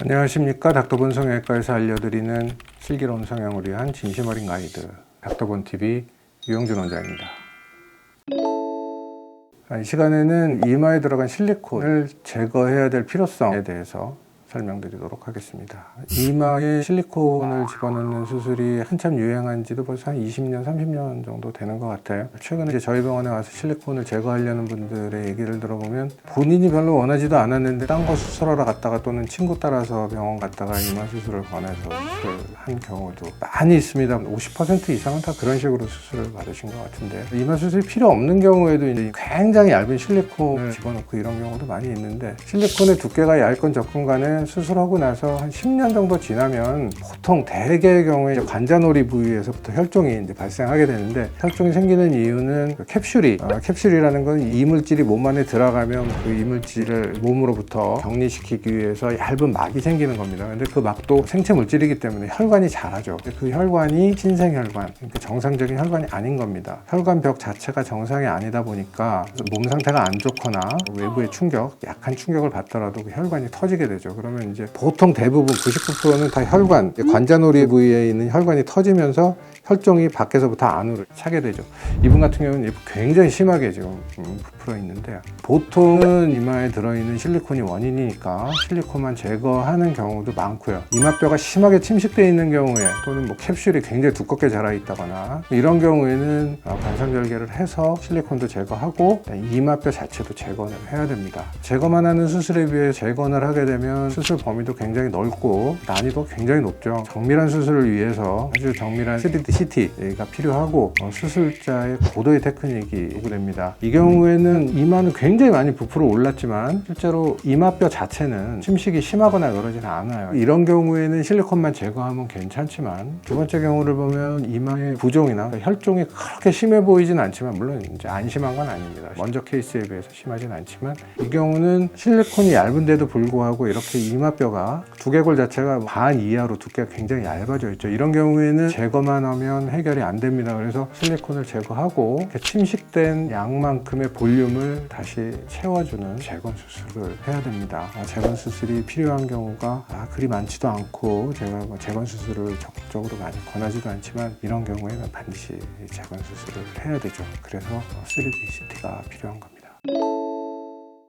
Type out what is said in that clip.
안녕하십니까. 닥터본 성형외과에서 알려드리는 슬기로운 성형을 위한 진심 어린 가이드 닥터본 TV 유영준 원장입니다. 이 시간에는 이마에 들어간 실리콘을 제거해야 될 필요성에 대해서 설명드리도록 하겠습니다. 이마에 실리콘을 집어넣는 수술이 한참 유행한 지도 벌써 한 20년, 30년 정도 되는 것 같아요. 최근에 이제 저희 병원에 와서 실리콘을 제거하려는 분들의 얘기를 들어보면 본인이 별로 원하지도 않았는데 딴 거 수술하러 갔다가 또는 친구 따라서 병원 갔다가 이마 수술을 권해서 수술을 한 경우도 많이 있습니다. 50% 이상은 다 그런 식으로 수술을 받으신 것 같은데, 이마 수술이 필요 없는 경우에도 이제 굉장히 얇은 실리콘을 집어넣고 이런 경우도 많이 있는데, 실리콘의 두께가 얇건 적건 간에 수술하고 나서 한 10년 정도 지나면 보통 대개의 경우에 관자놀이 부위에서부터 혈종이 이제 발생하게 되는데, 혈종이 생기는 이유는 캡슐이라는 건 이물질이 몸 안에 들어가면 그 이물질을 몸으로부터 격리시키기 위해서 얇은 막이 생기는 겁니다. 근데 그 막도 생체 물질이기 때문에 혈관이 자라죠. 그 혈관이 신생혈관, 그러니까 정상적인 혈관이 아닌 겁니다. 혈관벽 자체가 정상이 아니다 보니까 몸 상태가 안 좋거나 외부의 충격, 약한 충격을 받더라도 그 혈관이 터지게 되죠. 그러면 이제 보통 대부분 99%는 다 혈관, 관자놀이 부위에 있는 혈관이 터지면서 혈종이 밖에서부터 안으로 차게 되죠. 이분 같은 경우는 굉장히 심하게 지금 부풀어 있는데, 보통은 이마에 들어있는 실리콘이 원인이니까 실리콘만 제거하는 경우도 많고요. 이마뼈가 심하게 침식되어 있는 경우에, 또는 뭐 캡슐이 굉장히 두껍게 자라 있다거나 이런 경우에는 관상절개를 해서 실리콘도 제거하고 이마뼈 자체도 제거를 해야 됩니다. 제거만 하는 수술에 비해 재건을 하게 되면 수술 범위도 굉장히 넓고 난이도가 굉장히 높죠. 정밀한 수술을 위해서 아주 정밀한 3D CT가 필요하고 수술자의 고도의 테크닉이 요구됩니다. 이 경우에는 이마는 굉장히 많이 부풀어 올랐지만 실제로 이마뼈 자체는 침식이 심하거나 그러지는 않아요. 이런 경우에는 실리콘만 제거하면 괜찮지만, 두 번째 경우를 보면 이마의 부종이나 혈종이 그렇게 심해 보이진 않지만, 물론 이제 안 심한 건 아닙니다. 먼저 케이스에 비해서 심하진 않지만, 이 경우는 실리콘이 얇은데도 불구하고 이렇게 이마뼈가 두개골 자체가 반 이하로 두께가 굉장히 얇아져 있죠. 이런 경우에는 제거만 하면 해결이 안 됩니다. 그래서 실리콘을 제거하고 침식된 양만큼의 볼륨을 다시 채워주는 재건 수술을 해야 됩니다. 재건 수술이 필요한 경우가 그리 많지도 않고, 제가 재건 수술을 적극적으로 많이 권하지도 않지만, 이런 경우에는 반드시 재건 수술을 해야 되죠. 그래서 3D CT가 필요한 겁니다.